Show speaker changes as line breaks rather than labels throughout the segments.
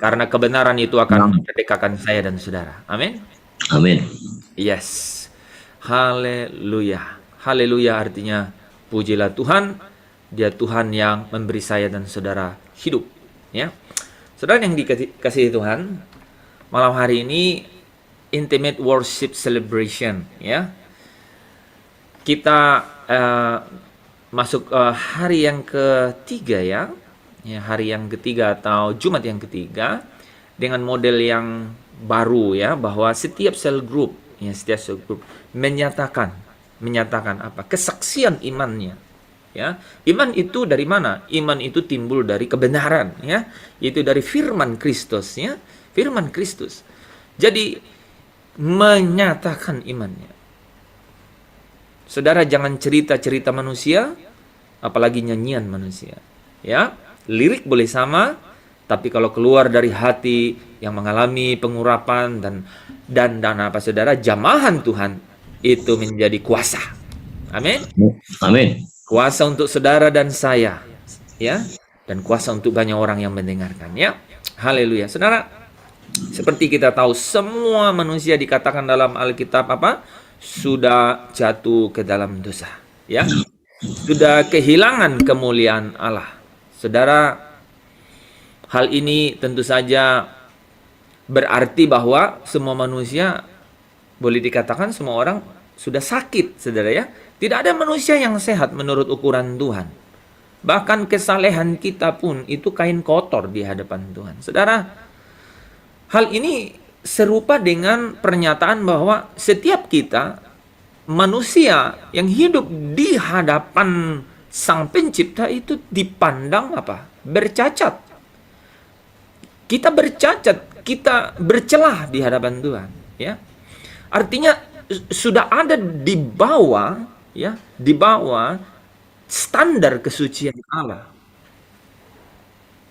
Karena kebenaran itu akan
Amin.
memerdekakan saya dan saudara. Amin.
Amin.
Yes. Haleluya. Haleluya artinya pujilah Tuhan. Dia Tuhan yang memberi saya dan saudara hidup. Ya. Saudara yang dikasihi Tuhan, malam hari ini Intimate Worship Celebration, ya. Kita masuk hari yang ketiga, ya, hari yang ketiga atau Jumat yang ketiga dengan model yang baru, ya, bahwa setiap sel grup menyatakan apa? Kesaksian imannya. Ya, iman itu dari mana? Iman itu timbul dari kebenaran, ya, yaitu dari firman Kristus, ya, firman Kristus. Jadi menyatakan imannya. Saudara jangan cerita-cerita manusia, apalagi nyanyian manusia. Ya, lirik boleh sama, tapi kalau keluar dari hati yang mengalami pengurapan dan apa saudara, jamahan Tuhan itu menjadi kuasa. Amin.
Amin.
Kuasa untuk saudara dan saya, ya, dan kuasa untuk banyak orang yang mendengarkan, ya. Haleluya. Saudara, seperti kita tahu semua manusia dikatakan dalam Alkitab apa? Sudah jatuh ke dalam dosa, ya. Sudah kehilangan kemuliaan Allah. Saudara, hal ini tentu saja berarti bahwa semua manusia, boleh dikatakan semua orang sudah sakit, saudara, ya. Tidak ada manusia yang sehat menurut ukuran Tuhan. Bahkan kesalehan kita pun itu kain kotor di hadapan Tuhan. Saudara, hal ini serupa dengan pernyataan bahwa setiap kita manusia yang hidup di hadapan Sang Pencipta itu dipandang apa? Bercacat. Kita bercacat, kita bercelah di hadapan Tuhan, ya. Artinya sudah ada di bawah, ya, di bawah standar kesucian Allah.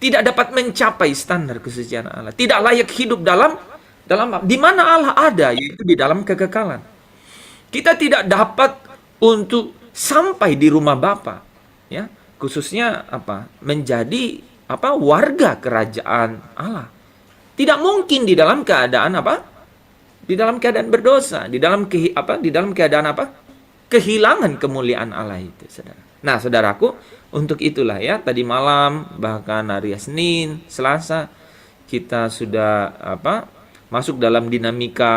Tidak dapat mencapai standar kesucian Allah. Tidak layak hidup dalam di mana Allah ada, yaitu di dalam kekekalan. Kita tidak dapat untuk sampai di rumah Bapa, ya, khususnya apa? Menjadi apa? Warga kerajaan Allah. Tidak mungkin di dalam keadaan apa? Di dalam keadaan berdosa, di dalam keadaan apa? Kehilangan kemuliaan Allah itu, saudara. Nah, saudaraku, untuk itulah, ya, tadi malam bahkan hari Senin, Selasa kita sudah apa? Masuk dalam dinamika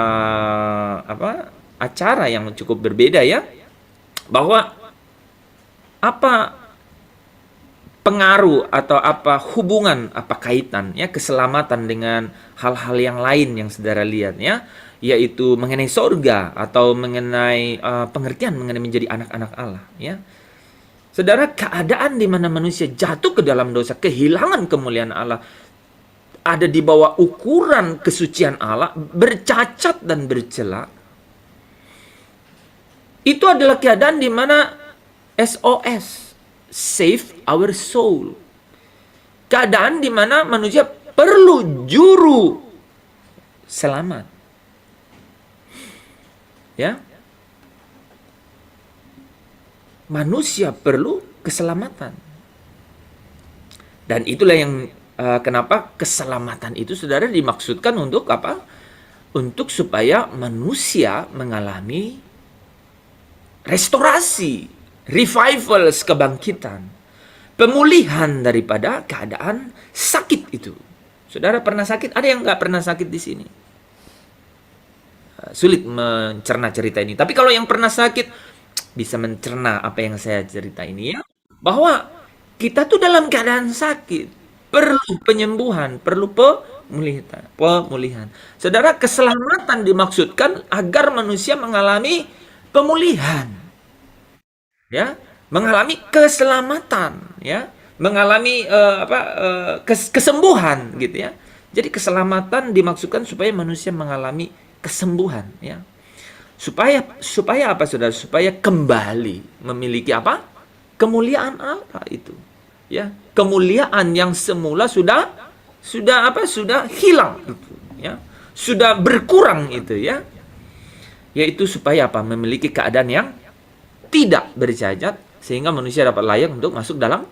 apa? Acara yang cukup berbeda, ya. Bahwa apa pengaruh atau apa hubungan, apa kaitan, ya, keselamatan dengan hal-hal yang lain yang saudara lihat, ya, yaitu mengenai sorga atau mengenai pengertian mengenai menjadi anak-anak Allah, ya. Saudara, keadaan di mana manusia jatuh ke dalam dosa, kehilangan kemuliaan Allah, ada di bawah ukuran kesucian Allah, bercacat dan bercela. Itu adalah keadaan di mana SOS, save our soul. Keadaan di mana manusia perlu juru selamat. Ya. Manusia perlu keselamatan. Dan itulah yang kenapa keselamatan itu, saudara, dimaksudkan untuk apa? Untuk supaya manusia mengalami restorasi, revivals, kebangkitan, pemulihan daripada keadaan sakit itu. Saudara pernah sakit? Ada yang nggak pernah sakit di sini? Sulit mencerna cerita ini. Tapi kalau yang pernah sakit bisa mencerna apa yang saya cerita ini, ya. Bahwa kita tuh dalam keadaan sakit, perlu penyembuhan, perlu pemulihan. Saudara, keselamatan dimaksudkan agar manusia mengalami pemulihan, ya, mengalami keselamatan, ya, mengalami kesembuhan, gitu, ya. Jadi keselamatan dimaksudkan supaya manusia mengalami kesembuhan, ya. Supaya apa, saudara? Supaya kembali memiliki apa? Kemuliaan Allah itu, ya. Kemuliaan yang semula sudah hilang itu, ya. Sudah berkurang itu, ya. Yaitu supaya apa? Memiliki keadaan yang tidak bercacat sehingga manusia dapat layak untuk masuk dalam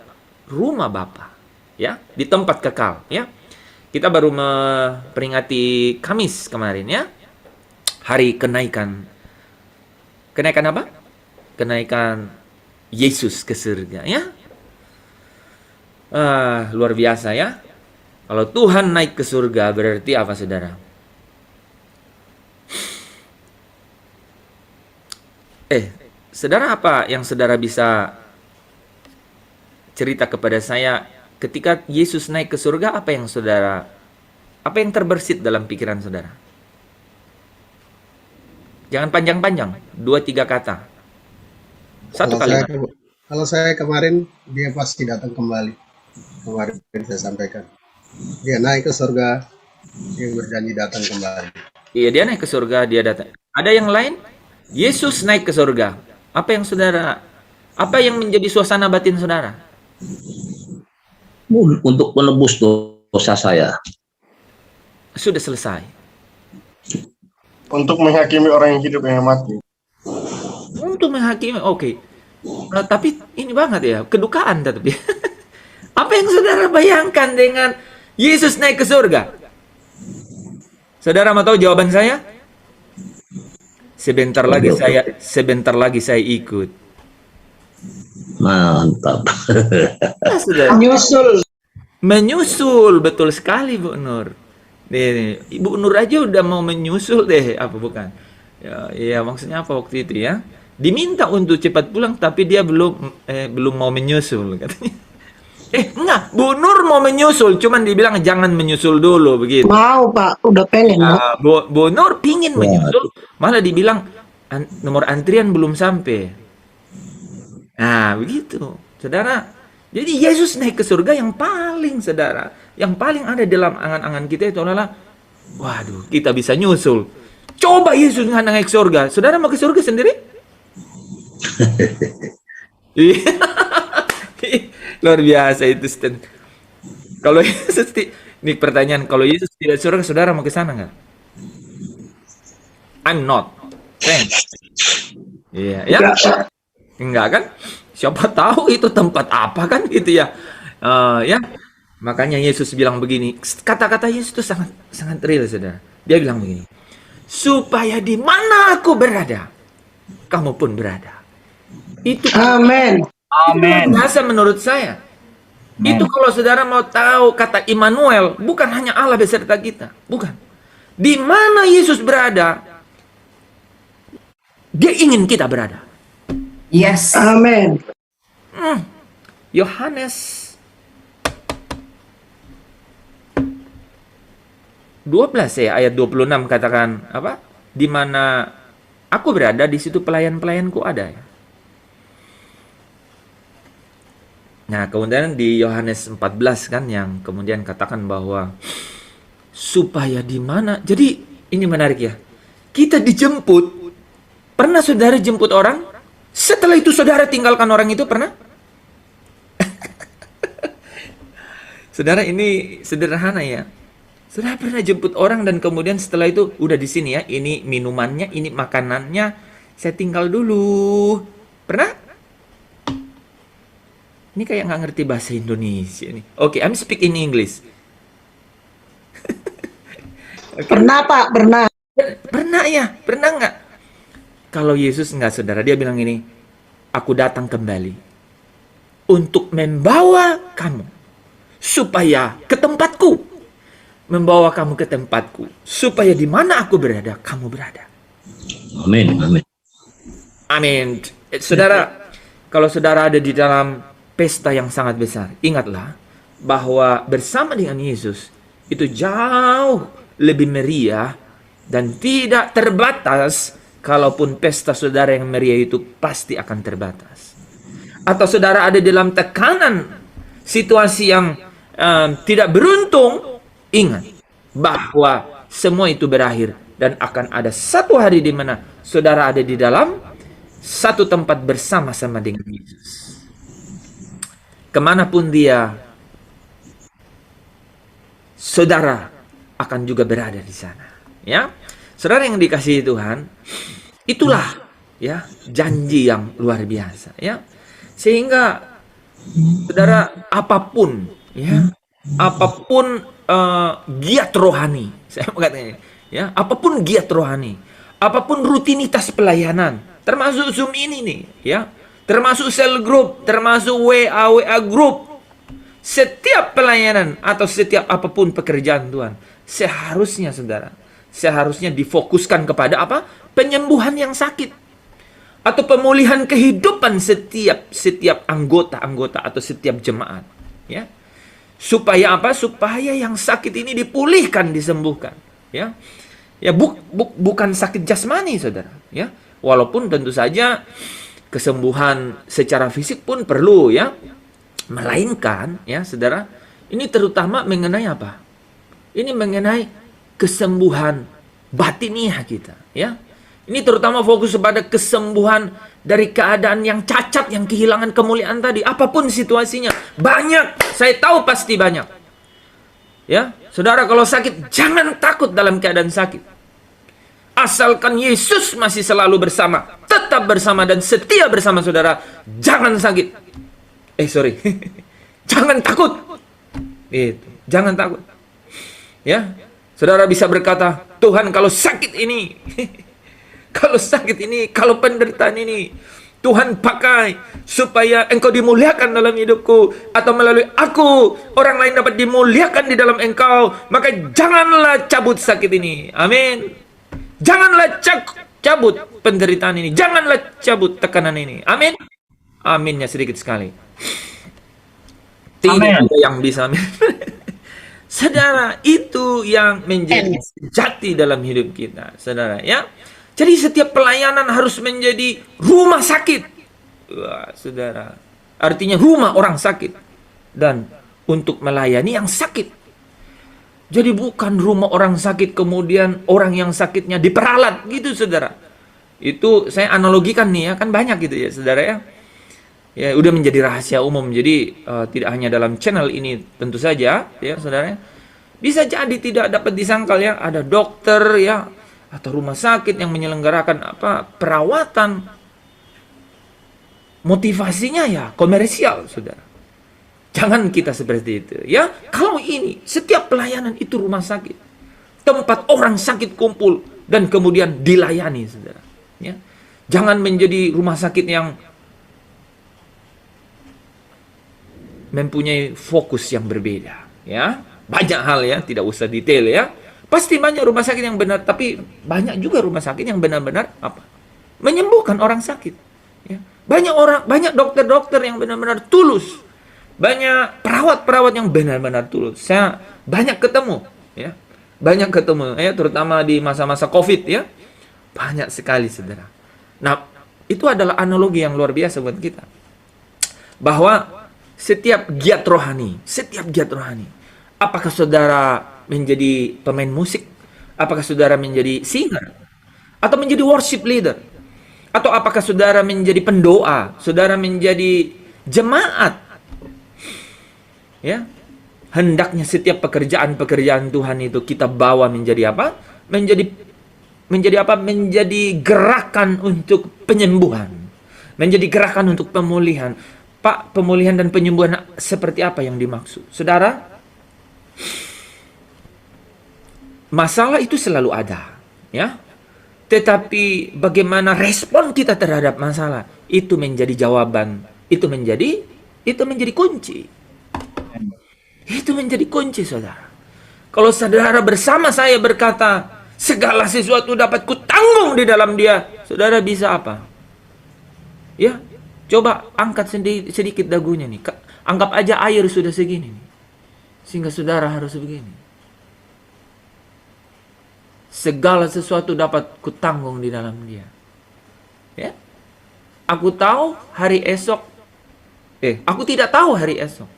rumah Bapa, ya, di tempat kekal, ya. Kita baru memperingati Kamis kemarin ya. Hari kenaikan. Kenaikan apa? Kenaikan Yesus ke surga ya. Luar biasa ya. Kalau Tuhan naik ke surga berarti apa, saudara? Saudara, apa yang saudara bisa cerita kepada saya ketika Yesus naik ke surga? Apa yang terbersit dalam pikiran saudara? Jangan panjang-panjang, 2-3 kata. Satu kalimat.
Kalau saya kemarin, dia pasti datang kembali. Kemarin saya sampaikan. Dia naik ke surga, dia berjanji datang kembali.
Iya, dia naik ke surga, dia datang. Ada yang lain? Yesus naik ke surga. Apa yang menjadi suasana batin saudara?
Untuk menebus dosa saya.
Sudah selesai.
Untuk menghakimi orang yang hidup yang mati.
Untuk menghakimi, oke. Tapi ini banget ya, kedukaan tapi. Apa yang saudara bayangkan dengan Yesus naik ke surga? Saudara mau tahu jawaban saya? Sebentar lagi saya ikut.
Mantap.
Menyusul, betul sekali Bu Nur. Nih, Ibu Nur aja udah mau menyusul deh, apa bukan? Ya, maksudnya apa waktu itu ya? Diminta untuk cepat pulang, tapi dia belum mau menyusul katanya. Enggak, Bu Nur mau menyusul, cuman dibilang jangan menyusul dulu begitu.
Mau Pak, udah pengen.
Bu Nur pingin menyusul, malah dibilang nomor antrian belum sampai. Nah, begitu, saudara. Jadi Yesus naik ke surga yang paling, saudara, yang paling ada dalam angan-angan kita itu adalah, waduh, kita bisa nyusul. Coba Yesus nggak naik surga, saudara mau ke surga sendiri? Luar biasa itu. Kalau Yesus, ini pertanyaan, kalau Yesus tidak surga, saudara mau ke sana nggak? I'm not. Iya, ya? Enggak kan? Siapa tahu itu tempat apa kan gitu ya. Ya. Makanya Yesus bilang begini. Kata-kata Yesus itu sangat sangat real, saudara. Dia bilang begini. Supaya di mana aku berada, kamu pun berada. Itu
Amin.
Amin. Biasa menurut saya. Itu kalau saudara mau tahu kata Immanuel, bukan hanya Allah beserta kita, bukan. Di mana Yesus berada, Dia ingin kita berada.
Yes. Amin.
Yohanes 12 ya, ayat 26 katakan apa? Di mana aku berada, di situ pelayan-pelayanku ada ya. Nah, kemudian di Yohanes 14 kan yang kemudian katakan bahwa supaya di mana. Jadi ini menarik ya. Kita dijemput. Pernah saudara jemput orang? Setelah itu saudara tinggalkan orang itu, pernah? Saudara, ini sederhana ya. Saudara pernah jemput orang dan kemudian setelah itu udah di sini ya, ini minumannya, ini makanannya, saya tinggal dulu. Pernah? Ini kayak nggak ngerti bahasa Indonesia nih. Oke, I'm speak in English. Okay.
Pernah Pak, pernah.
Pernah ya? Pernah nggak? Kalau Yesus nggak, saudara, dia bilang ini, aku datang kembali untuk membawa kamu supaya ke tempatku, membawa kamu ke tempatku, supaya di mana aku berada, kamu berada.
Amin, amin.
Amin. Saudara, kalau saudara ada di dalam pesta yang sangat besar, ingatlah bahwa bersama dengan Yesus itu jauh lebih meriah dan tidak terbatas. Kalaupun pesta saudara yang meriah itu pasti akan terbatas. Atau saudara ada dalam tekanan situasi yang tidak beruntung, ingat bahwa semua itu berakhir dan akan ada satu hari di mana saudara ada di dalam satu tempat bersama-sama dengan Yesus. Kemanapun dia, saudara akan juga berada di sana. Ya, saudara yang dikasihi Tuhan, itulah ya janji yang luar biasa. Ya, sehingga saudara apapun ya, apapun giat rohani. Saya mau katakan, ya, apapun giat rohani, apapun rutinitas pelayanan, termasuk Zoom ini nih, ya, termasuk sel group, termasuk WA group, setiap pelayanan atau setiap apapun pekerjaan Tuhan, seharusnya difokuskan kepada apa? Penyembuhan yang sakit atau pemulihan kehidupan setiap anggota atau setiap jemaat, ya. Supaya apa? Supaya yang sakit ini dipulihkan, disembuhkan, ya. Ya, bukan sakit jasmani, saudara, ya. Walaupun tentu saja kesembuhan secara fisik pun perlu, ya. Melainkan, ya, saudara, ini terutama mengenai apa? Ini mengenai kesembuhan batiniah kita, ya. Ini terutama fokus pada kesembuhan dari keadaan yang cacat, yang kehilangan kemuliaan tadi. Apapun situasinya. Banyak. Saya tahu pasti banyak. Ya, saudara, kalau sakit, jangan takut dalam keadaan sakit. Asalkan Yesus masih selalu bersama. Tetap bersama dan setia bersama saudara. Jangan sakit. Jangan takut. Itu. Jangan takut. Ya, saudara bisa berkata, Tuhan, kalau sakit ini... Kalau sakit ini, kalau penderitaan ini, Tuhan pakai supaya Engkau dimuliakan dalam hidupku, atau melalui aku, orang lain dapat dimuliakan di dalam Engkau, maka janganlah cabut sakit ini. Amin. Janganlah cabut penderitaan ini. Janganlah cabut tekanan ini. Amin. Aminnya sedikit sekali. Tidak ada yang bisa amin. Saudara, itu yang menjadi sejati dalam hidup kita, saudara, ya. Jadi setiap pelayanan harus menjadi rumah sakit. Wah, saudara. Artinya rumah orang sakit. Dan untuk melayani yang sakit. Jadi bukan rumah orang sakit kemudian orang yang sakitnya diperalat. Gitu, saudara. Itu saya analogikan nih, ya. Kan banyak gitu ya, saudara, ya. Ya, udah menjadi rahasia umum. Jadi tidak hanya dalam channel ini tentu saja, ya, saudara. Bisa jadi tidak dapat disangkal, ya. Ada dokter, ya, atau rumah sakit yang menyelenggarakan perawatan, motivasinya ya komersial, saudara. Jangan kita seperti itu, ya. Kalau ini setiap pelayanan itu rumah sakit, tempat orang sakit kumpul dan kemudian dilayani, saudara, ya. Jangan menjadi rumah sakit yang mempunyai fokus yang berbeda, ya. Banyak hal, ya, tidak usah detail, ya. Pasti banyak rumah sakit yang benar, tapi banyak juga rumah sakit yang benar-benar apa? Menyembuhkan orang sakit. Ya. Banyak dokter-dokter yang benar-benar tulus. Banyak perawat-perawat yang benar-benar tulus. Saya banyak ketemu, ya. Banyak ketemu, ya, terutama di masa-masa Covid, ya. Banyak sekali, saudara. Nah, itu adalah analogi yang luar biasa buat kita. Bahwa setiap giat rohani, apakah saudara menjadi pemain musik, apakah saudara menjadi singer, atau menjadi worship leader, atau apakah saudara menjadi pendoa, saudara menjadi jemaat, ya, hendaknya setiap pekerjaan Tuhan itu kita bawa menjadi apa? Menjadi gerakan untuk penyembuhan, menjadi gerakan untuk pemulihan. Pak, pemulihan dan penyembuhan seperti apa yang dimaksud, saudara? Masalah itu selalu ada, ya. Tetapi bagaimana respon kita terhadap masalah itu menjadi jawaban, itu menjadi kunci. Itu menjadi kunci, saudara. Kalau saudara bersama saya berkata, segala sesuatu dapat kutanggung di dalam Dia, saudara bisa apa? Ya, coba angkat sedikit dagunya nih. Anggap aja air sudah segini nih. Sehingga saudara harus begini. Segala sesuatu dapat kutanggung di dalam Dia. Ya. Aku tahu hari esok. Aku tidak tahu hari esok.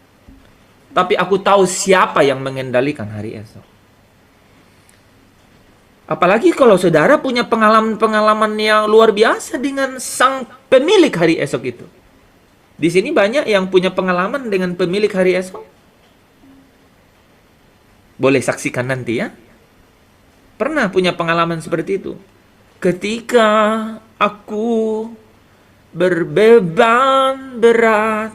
Tapi aku tahu siapa yang mengendalikan hari esok. Apalagi kalau saudara punya pengalaman-pengalaman yang luar biasa dengan sang pemilik hari esok itu. Di sini banyak yang punya pengalaman dengan pemilik hari esok. Boleh saksikan nanti, ya. Pernah punya pengalaman seperti itu. Ketika aku berbeban berat,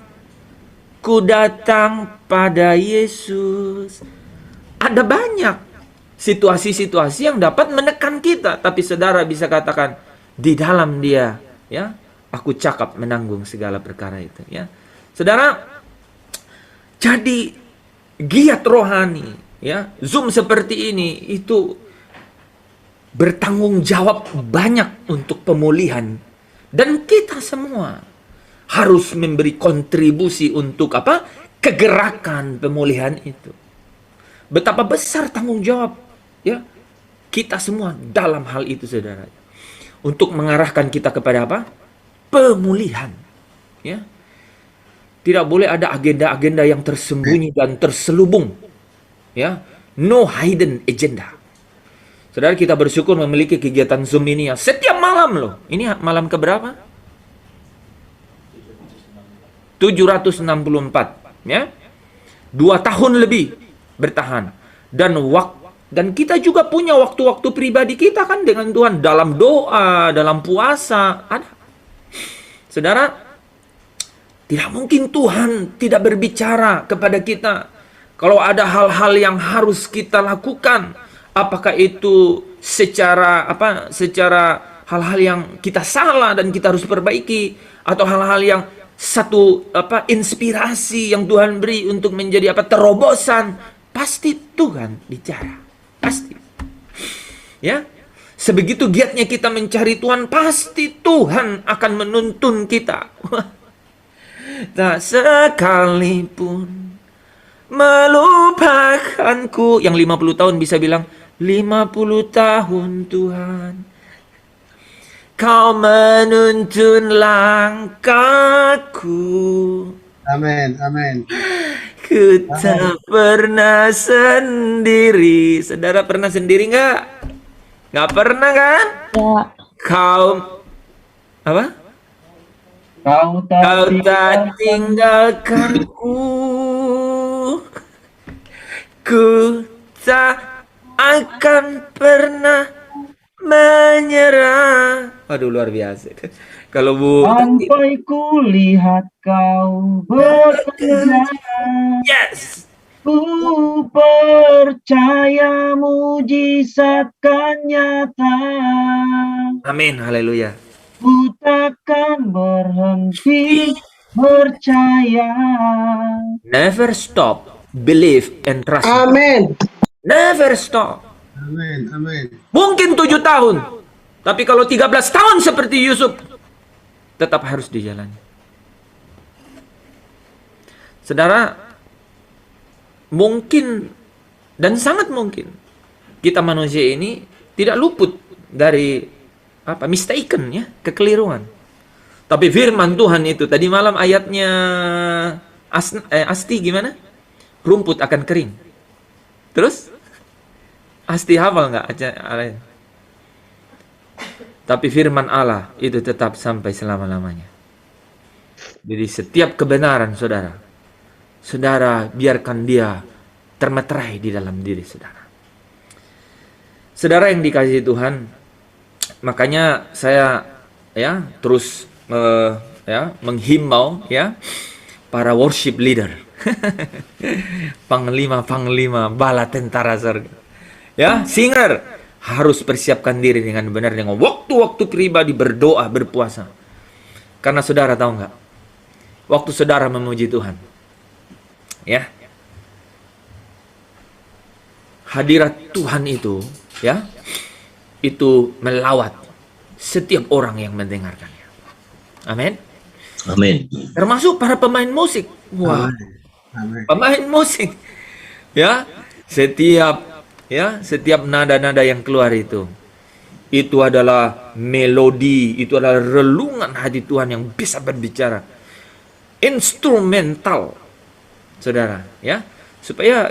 ku datang pada Yesus. Ada banyak situasi-situasi yang dapat menekan kita, tapi saudara bisa katakan di dalam Dia, ya, aku cakap menanggung segala perkara itu, ya. Saudara, jadi giat rohani, ya, Zoom seperti ini itu bertanggung jawab banyak untuk pemulihan, dan kita semua harus memberi kontribusi untuk apa? Kegerakan pemulihan itu. Betapa besar tanggung jawab, ya, kita semua dalam hal itu, saudara, untuk mengarahkan kita kepada apa? Pemulihan, ya. Tidak boleh ada agenda-agenda yang tersembunyi dan terselubung, ya. No hidden agenda. Saudara, kita bersyukur memiliki kegiatan Zoom ini ya setiap malam loh. Ini malam keberapa? 764, ya. 2 tahun lebih bertahan. Dan kita juga punya waktu-waktu pribadi kita kan dengan Tuhan, dalam doa, dalam puasa, ada. Saudara, tidak mungkin Tuhan tidak berbicara kepada kita. Kalau ada hal-hal yang harus kita lakukan, apakah itu secara hal-hal yang kita salah dan kita harus perbaiki, atau hal-hal yang inspirasi yang Tuhan beri untuk menjadi terobosan, pasti Tuhan bicara, pasti. Ya, sebegitu giatnya kita mencari Tuhan, pasti Tuhan akan menuntun kita. Tak sekalipun melupakanku. Yang 50 tahun bisa bilang, 50 tahun Tuhan, Kau menuntun langkahku.
Amin, amin.
Ku tak pernah sendiri. Saudara pernah sendiri nggak? Nggak pernah kan?
Ya.
Kau apa?
Kau
Kau tak tinggalkanku. Ku tak akan pernah menyerah. Waduh, luar biasa. Kalau Bu
sampai ku lihat kau bekerja.
Yes.
Ku percaya mujizat kan nyata.
Amin, haleluya.
Ku takkan berhenti percaya.
Never stop, believe and trust.
Amin.
Never stop.
Amin, amin.
Mungkin 7 tahun, tapi kalau 13 tahun seperti Yusuf, tetap harus dijalani. Saudara, mungkin dan sangat mungkin kita manusia ini tidak luput dari mistaken, ya, kekeliruan. Tapi firman Tuhan itu tadi malam ayatnya Asti gimana? Rumput akan kering. Terus Asti hafal nggak? Tapi firman Allah itu tetap sampai selama-lamanya. Jadi setiap kebenaran saudara biarkan dia termeterai di dalam diri saudara. Saudara yang dikasihi Tuhan, makanya saya terus menghimbau para worship leader, panglima bala tentara surga. Singer harus persiapkan diri dengan benar dengan waktu-waktu pribadi berdoa, berpuasa. Karena saudara tahu nggak? Waktu saudara memuji Tuhan, hadirat Tuhan itu, itu melawat setiap orang yang mendengarkannya. Amin.
Amin.
Termasuk para pemain musik. Wah,
Amin.
pemain musik, setiap nada-nada yang keluar itu adalah melodi, itu adalah relungan hati Tuhan yang bisa berbicara, instrumental, saudara, supaya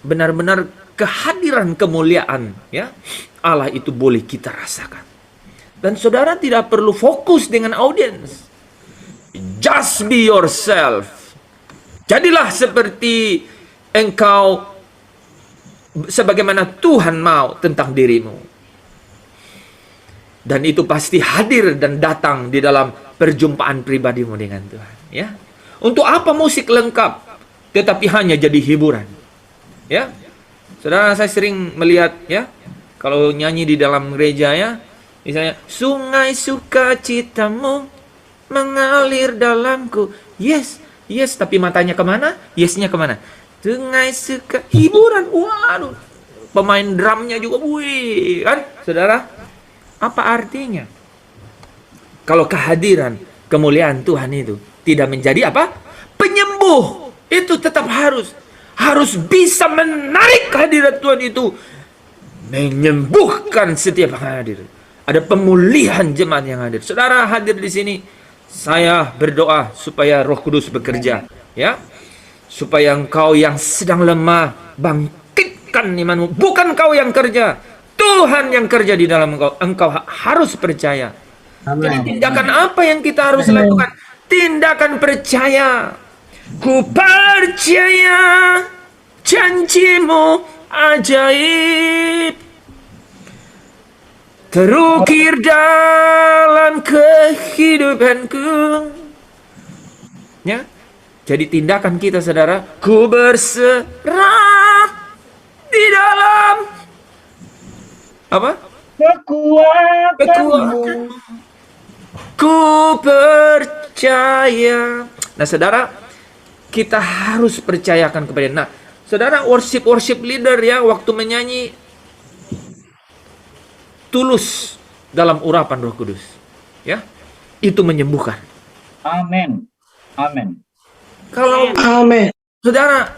benar-benar kehadiran kemuliaan, Allah itu boleh kita rasakan. Dan saudara tidak perlu fokus dengan audiens, just be yourself. Jadilah seperti engkau, sebagaimana Tuhan mau tentang dirimu. Dan itu pasti hadir dan datang di dalam perjumpaan pribadimu dengan Tuhan. Untuk apa musik lengkap tetapi hanya jadi hiburan? Saudara, saya sering melihat ya, kalau nyanyi di dalam gereja ya, misalnya sungai sukacitamu mengalir dalamku. Yes, yes, tapi matanya kemana? Yesnya kemana? Sungai suka hiburan. Waduh, pemain drumnya juga, wih, kan, saudara? Apa artinya? Kalau kehadiran, kemuliaan Tuhan itu tidak menjadi apa? Penyembuh. Itu tetap harus bisa menarik kehadiran Tuhan itu, menyembuhkan setiap hadir. Ada pemulihan jemaat yang hadir. Saudara hadir di sini, saya berdoa supaya Roh Kudus bekerja, ya, supaya engkau yang sedang lemah bangkitkan imanmu. Bukan kau yang kerja, Tuhan yang kerja di dalam engkau. Engkau harus percaya. Jadi tindakan apa yang kita harus lakukan? Tindakan percaya. Ku percaya janjimu ajaib, terukir dalam kehidupanku. Ya, jadi tindakan kita, saudara, ku berserah di dalam apa?
Kekuatanmu.
Ku percaya. Nah, saudara, kita harus percayakan kepada. Nah, saudara, worship leader ya, waktu menyanyi tulus dalam urapan Roh Kudus, ya, itu menyembuhkan.
Amin. Amin.
Kalau
Amin.
saudara,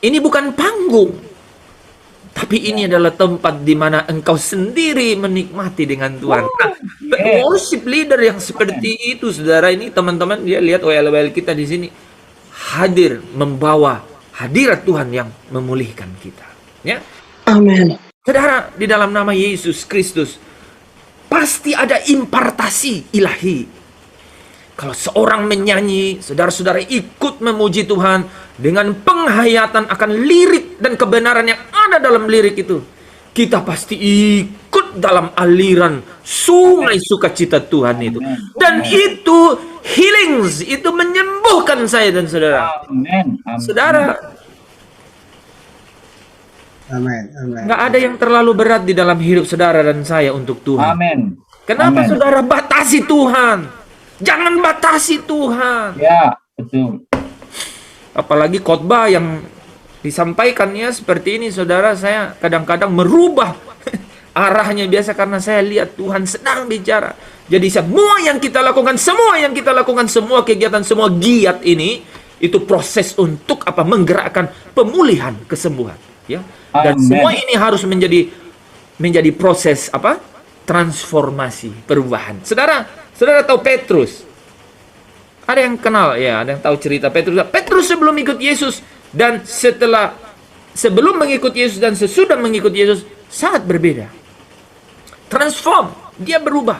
ini bukan panggung, tapi ini adalah tempat di mana engkau sendiri menikmati dengan Tuhan. Nah, worship leader yang seperti itu, saudara, ini teman-teman, dia lihat WL kita di sini hadir membawa hadirat Tuhan yang memulihkan kita. Ya,
Amin.
saudara, di dalam nama Yesus Kristus pasti ada impartasi ilahi. Kalau seorang menyanyi, saudara-saudara ikut memuji Tuhan dengan penghayatan akan lirik dan kebenaran yang ada dalam lirik itu, kita pasti ikut dalam aliran sungai sukacita Tuhan itu. Dan itu healings, itu menyembuhkan saya dan saudara.
Amin. Amin.
Saudara,
Amin. Amin.
nggak ada yang terlalu berat di dalam hidup saudara dan saya untuk Tuhan.
Amin.
Kenapa
Amin.
saudara batasi Tuhan? Jangan batasi Tuhan.
Ya, betul.
Apalagi khotbah yang disampaikannya seperti ini, saudara, saya kadang-kadang merubah arahnya biasa karena saya lihat Tuhan sedang bicara. Jadi semua yang kita lakukan, semua kegiatan, semua giat ini, itu proses untuk apa? Menggerakkan pemulihan, kesembuhan, ya. Dan
Amen.
semua ini harus menjadi proses apa? Transformasi, perubahan. Saudara tahu Petrus? Ada yang kenal ya, ada yang tahu cerita Petrus. Petrus sebelum ikut Yesus dan sebelum mengikut Yesus dan sesudah mengikut Yesus sangat berbeda. Transform, dia berubah.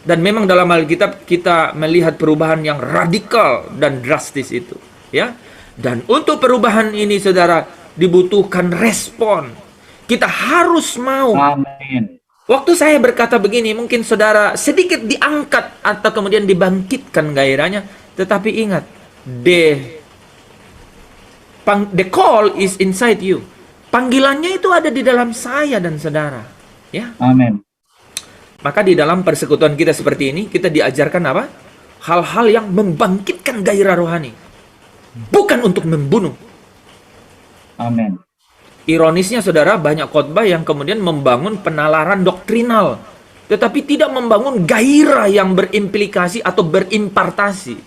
Dan memang dalam Alkitab kita melihat perubahan yang radikal dan drastis itu, ya. Dan untuk perubahan ini, saudara, dibutuhkan respon. Kita harus mau.
Amin.
Waktu saya berkata begini, mungkin saudara sedikit diangkat atau kemudian dibangkitkan gairahnya, tetapi ingat, the call is inside you. Panggilannya itu ada di dalam saya dan saudara, ya.
Amin.
Maka di dalam persekutuan kita seperti ini, kita diajarkan apa? Hal-hal yang membangkitkan gairah rohani, bukan untuk membunuh.
Amin.
Ironisnya, saudara, banyak khotbah yang kemudian membangun penalaran doktrinal, tetapi tidak membangun gairah yang berimplikasi atau berimpartasi.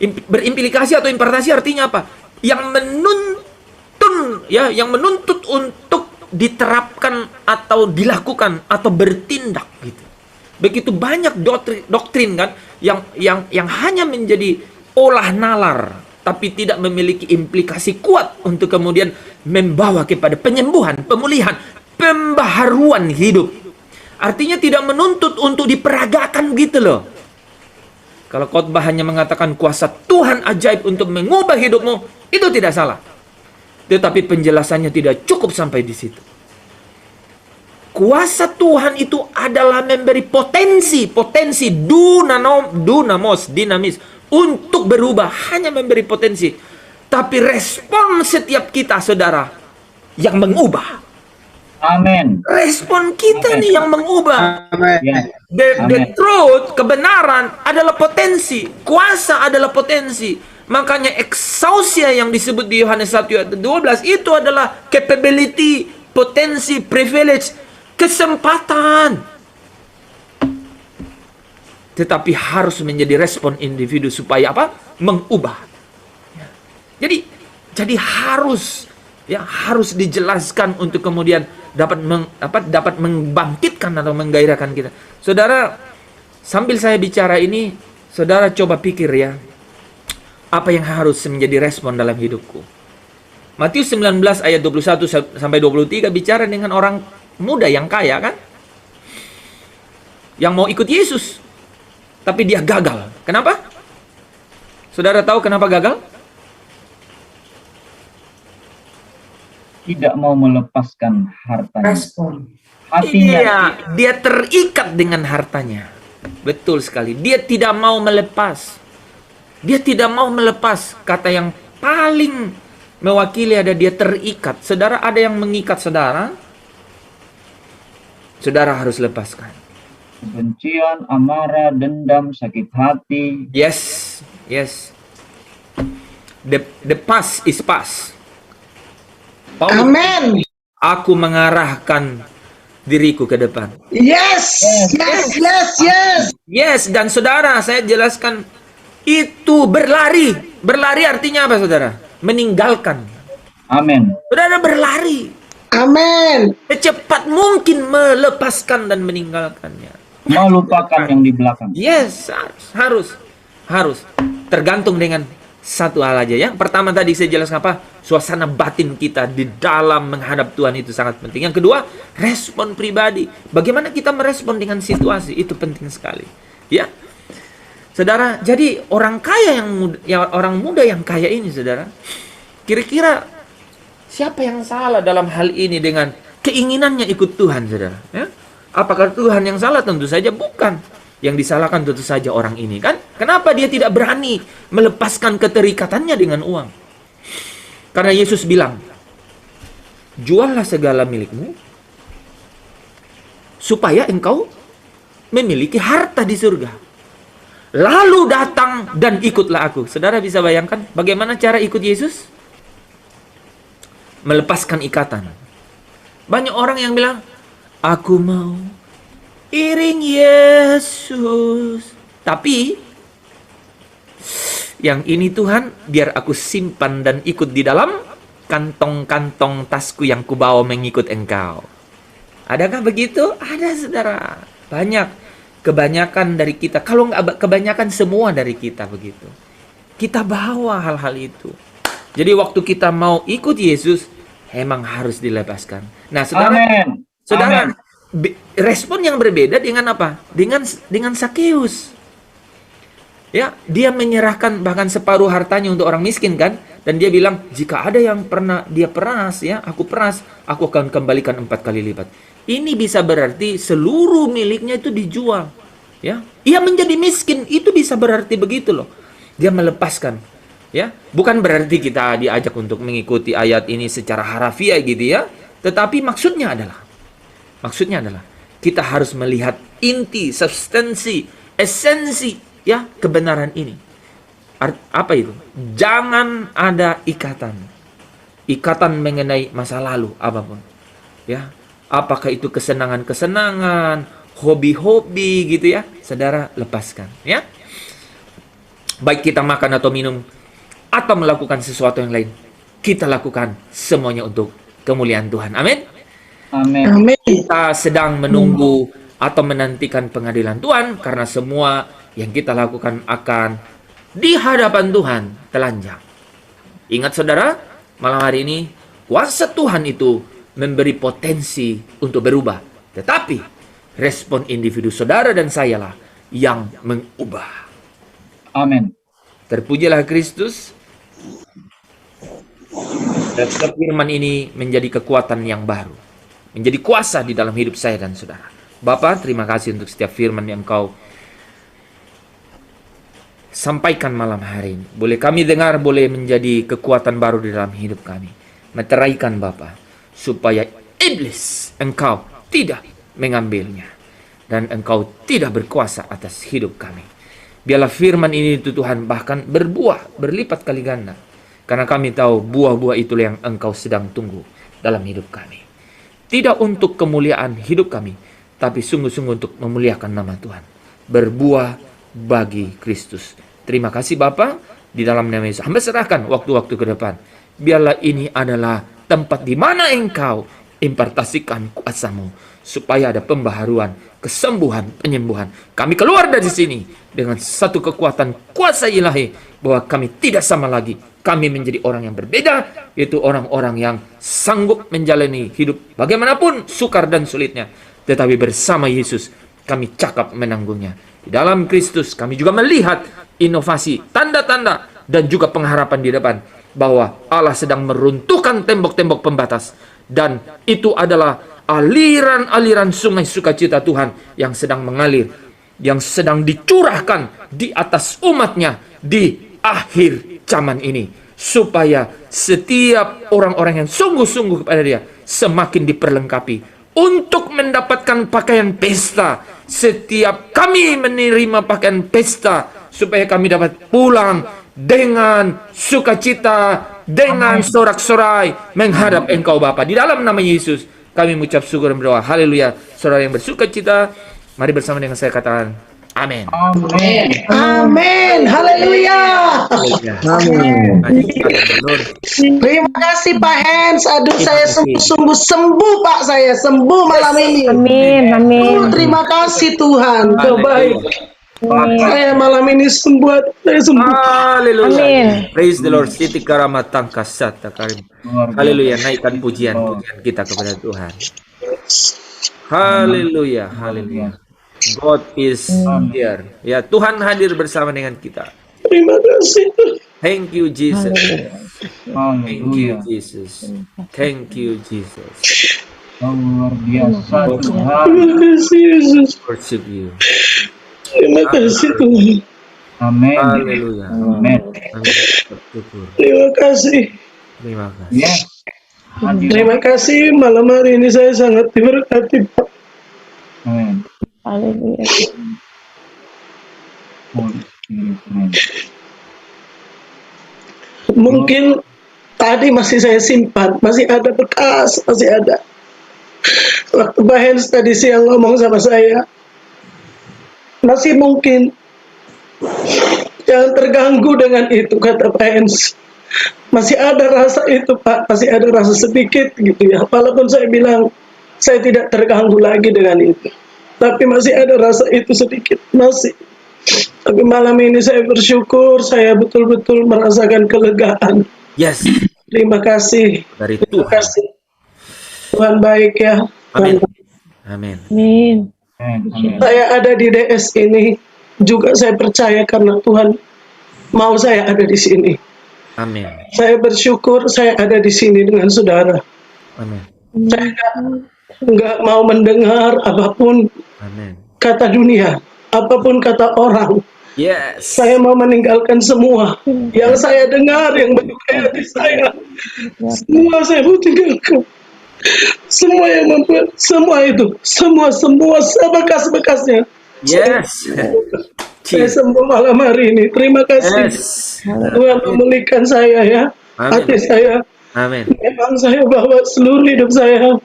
Berimplikasi atau impartasi artinya apa? Yang menuntun, ya, yang menuntut untuk diterapkan atau dilakukan atau bertindak gitu. Begitu banyak doktrin kan yang hanya menjadi olah nalar, tapi tidak memiliki implikasi kuat untuk kemudian membawa kepada penyembuhan, pemulihan, pembaharuan hidup. Artinya tidak menuntut untuk diperagakan gitu loh. Kalau khotbah hanya mengatakan kuasa Tuhan ajaib untuk mengubah hidupmu, itu tidak salah. Tetapi penjelasannya tidak cukup sampai di situ. Kuasa Tuhan itu adalah memberi potensi dinamis untuk berubah, hanya memberi potensi. Tapi respon setiap kita, saudara, yang mengubah.
Amin.
Respon kita nih yang mengubah.
Amin.
Yes.
The truth, kebenaran adalah potensi. Kuasa adalah potensi. Makanya exousia yang disebut di Yohanes 1 ayat 12 itu adalah capability, potensi, privilege, kesempatan. Tetapi harus menjadi respon individu supaya apa? Mengubah. Jadi harus dijelaskan untuk kemudian dapat membangkitkan atau menggairahkan kita. Saudara, sambil saya bicara ini, saudara coba pikir ya, apa yang harus menjadi respon dalam hidupku. Matius 19 ayat 21 sampai 23 bicara dengan orang muda yang kaya kan? Yang mau ikut Yesus. Tapi dia gagal. Kenapa? Saudara tahu kenapa gagal?
Tidak mau melepaskan hartanya.
Respon.
Hatinya
Iya, dia terikat dengan hartanya. Betul sekali. Dia tidak mau melepas. Dia tidak mau melepas. Kata yang paling mewakili ada dia terikat. Saudara, ada yang mengikat saudara. Saudara harus lepaskan.
kebencian, amarah, dendam, sakit hati.
Yes. The past is past. Paulus,
Amin.
aku mengarahkan diriku ke depan.
Yes.
Yes, dan saudara, saya jelaskan itu berlari. Berlari artinya apa, saudara? Meninggalkan.
Amin.
Saudara berlari.
Amin.
Secepat mungkin melepaskan dan meninggalkannya.
Melupakan yang di belakang.
Yes, harus. Tergantung dengan satu hal aja ya. Pertama tadi saya jelaskan apa? Suasana batin kita di dalam menghadap Tuhan itu sangat penting. Yang kedua, respon pribadi. Bagaimana kita merespon dengan situasi itu penting sekali. Ya. Saudara, jadi orang kaya orang muda yang kaya ini, saudara, kira-kira siapa yang salah dalam hal ini dengan keinginannya ikut Tuhan, saudara? Ya? Apakah Tuhan yang salah? Tentu saja bukan. Yang disalahkan tentu saja orang ini, kan? Kenapa dia tidak berani melepaskan keterikatannya dengan uang? Karena Yesus bilang, juallah segala milikmu supaya engkau memiliki harta di surga. Lalu datang dan ikutlah aku. Saudara bisa bayangkan bagaimana cara ikut Yesus? Melepaskan ikatan. Banyak orang yang bilang, aku mau iring Yesus. Tapi yang ini Tuhan, biar aku simpan dan ikut di dalam kantong-kantong tasku yang kubawa mengikut engkau. Adakah begitu? Ada, saudara. Banyak. Kebanyakan dari kita, kalau nggak kebanyakan semua dari kita begitu. Kita bawa hal-hal itu. Jadi waktu kita mau ikut Yesus, emang harus dilepaskan. Nah, saudara,
Amin.
saudara, respon yang berbeda dengan apa? Dengan Sakeus. Ya, dia menyerahkan bahkan separuh hartanya untuk orang miskin kan? Dan dia bilang, jika ada yang pernah dia peras ya, aku peras, aku akan kembalikan 4 kali lipat. Ini bisa berarti seluruh miliknya itu dijual. Ya, ia menjadi miskin, itu bisa berarti begitu loh. Dia melepaskan. Ya, bukan berarti kita diajak untuk mengikuti ayat ini secara harafiah gitu ya. Tetapi maksudnya adalah kita harus melihat inti, substansi, esensi ya kebenaran ini. Apa itu? Jangan ada ikatan mengenai masa lalu apapun. Ya, apakah itu kesenangan-kesenangan, hobi-hobi gitu ya, saudara lepaskan ya. Baik kita makan atau minum atau melakukan sesuatu yang lain, kita lakukan semuanya untuk kemuliaan Tuhan. Amin.
Amin.
Kita sedang menunggu atau menantikan pengadilan Tuhan karena semua yang kita lakukan akan di hadapan Tuhan telanjang. Ingat saudara, malam hari ini kuasa Tuhan itu memberi potensi untuk berubah. Tetapi respon individu saudara dan sayalah yang mengubah.
Amin.
Terpujilah Kristus. Dan firman ini menjadi kekuatan yang baru. Menjadi kuasa di dalam hidup saya dan saudara. Bapa, terima kasih untuk setiap firman yang Engkau sampaikan malam hari ini. Boleh kami dengar, boleh menjadi kekuatan baru di dalam hidup kami. Meteraikan Bapa, supaya iblis Engkau tidak mengambilnya. Dan Engkau tidak berkuasa atas hidup kami. Biarlah firman ini itu Tuhan bahkan berbuah, berlipat kali ganda. Karena kami tahu buah-buah itulah yang Engkau sedang tunggu dalam hidup kami. Tidak untuk kemuliaan hidup kami, tapi sungguh-sungguh untuk memuliakan nama Tuhan. Berbuah bagi Kristus. Terima kasih Bapa, di dalam nama Yesus. Hamba serahkan waktu-waktu ke depan. Biarlah ini adalah tempat di mana Engkau impartasikan kuasa-Mu, supaya ada pembaharuan, kesembuhan, penyembuhan. Kami keluar dari sini dengan satu kekuatan kuasa ilahi, bahwa kami tidak sama lagi. Kami menjadi orang yang berbeda, yaitu orang-orang yang sanggup menjalani hidup bagaimanapun sukar dan sulitnya. Tetapi bersama Yesus kami cakap menanggungnya. Di dalam Kristus kami juga melihat inovasi, tanda-tanda, dan juga pengharapan di depan, bahwa Allah sedang meruntuhkan tembok-tembok pembatas. Dan itu adalah aliran-aliran sungai sukacita Tuhan yang sedang mengalir, yang sedang dicurahkan di atas umatnya di akhir zaman ini, supaya setiap orang-orang yang sungguh-sungguh kepada Dia semakin diperlengkapi untuk mendapatkan pakaian pesta. Setiap kami menerima pakaian pesta, supaya kami dapat pulang dengan sukacita, dengan sorak-sorai menghadap Engkau Bapa. Di dalam nama Yesus kami mengucap syukur dan berdoa. Haleluya. Saudara yang bersukacita, mari bersama dengan saya katakan amin.
Amin.
Amin. Haleluya.
Amin.
Terima kasih Pak Hens. Aduh, saya sungguh-sungguh sembuh Pak. Saya sembuh malam ini.
Amin, amin.
Terima kasih Tuhan.
Haleluya.
Saya malam ini sembuh. Saya sembuh.
Haleluya.
Amin.
Praise the Lord. Siti karamat tangkasat karim.
Luar biasa.
Haleluya. Naikkan pujian-pujian kita kepada Tuhan. Haleluya. Haleluya. God is here. Ya, Tuhan hadir bersama dengan kita.
Terima kasih.
Thank you Jesus. Thank you
Haleluya.
Jesus. Thank you Jesus.
Luar biasa Tuhan.
Terima kasih Yesus.
Worship you.
Terima kasih Tuhan.
Amin.
Haleluya.
Amin.
Kami bersyukur.
Terima kasih.
Terima kasih.
Yes. Hadir.
Terima kasih. Malam hari ini saya sangat diberkati Pak.
Amin.
Haleluya.
Holy Spirit. Amin.
Mungkin tadi masih saya simpan, masih ada bekas, masih ada. Waktu Pak Hens tadi siang ngomong sama saya, masih mungkin jangan terganggu dengan itu, kata Pak Hens. Masih ada rasa itu Pak, masih ada rasa sedikit gitu ya. Walaupun saya bilang saya tidak terganggu lagi dengan itu, tapi masih ada rasa itu sedikit, masih. Tapi malam ini saya bersyukur, saya betul-betul merasakan kelegaan.
Yes.
Terima kasih.
Dari
Terima
Tuhan.
kasih. Tuhan baik ya.
Amin. Amin.
Amin.
Amin.
Saya ada di DS ini juga saya percaya karena Tuhan mau saya ada di sini.
Amin.
Saya bersyukur saya ada di sini dengan saudara.
Amin.
Saya nggak mau mendengar apapun
Amin.
kata dunia, apapun kata orang.
Yes.
Saya mau meninggalkan semua yang saya dengar, yang menyukai hati saya. Semua saya mau tinggalkan. Semua yang membuat, semua itu, semua sebekas-bekasnya.
Yes.
Saya sembuh malam hari ini. Terima kasih.
Yes.
Tuhan memulihkan saya ya.
Amin.
Hati saya.
Amin.
Memang saya bawa seluruh hidup saya.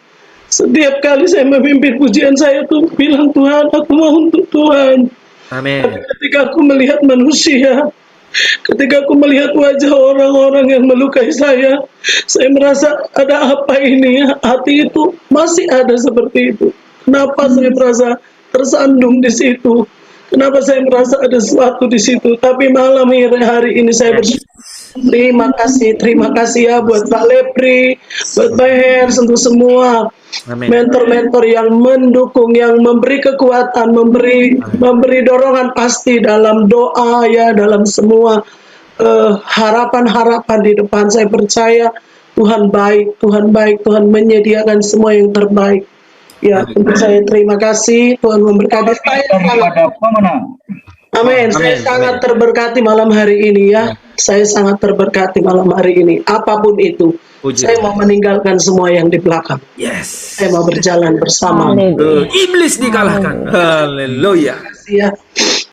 Setiap kali saya memimpin pujian saya tuh bilang, Tuhan, aku mau untuk Tuhan.
Amin.
Tapi ketika aku melihat manusia, ketika aku melihat wajah orang-orang yang melukai saya merasa ada apa ini ya? Hati itu masih ada seperti itu. Kenapa saya merasa tersandung di situ? Kenapa saya merasa ada sesuatu di situ? Tapi malam hari ini saya bersyukur. Terima kasih ya buat Pak Lepri, buat Pak Hers, untuk semua
Amin.
mentor-mentor yang mendukung, yang memberi kekuatan, memberi dorongan pasti dalam doa ya, dalam semua harapan-harapan di depan. Saya percaya Tuhan baik, Tuhan menyediakan semua yang terbaik. Ya, untuk saya terima kasih. Tuhan memberkati saya.
Kepada pemenang.
Amin. Saya
Amin,
sangat
amin.
terberkati malam hari ini ya. Saya sangat terberkati malam hari ini. Apapun itu,
Puji
saya
Tuhan.
mau meninggalkan semua yang di belakang.
Yes.
Saya mau berjalan bersama.
Haleluya.
Iblis dikalahkan. Haleluya.
Ya.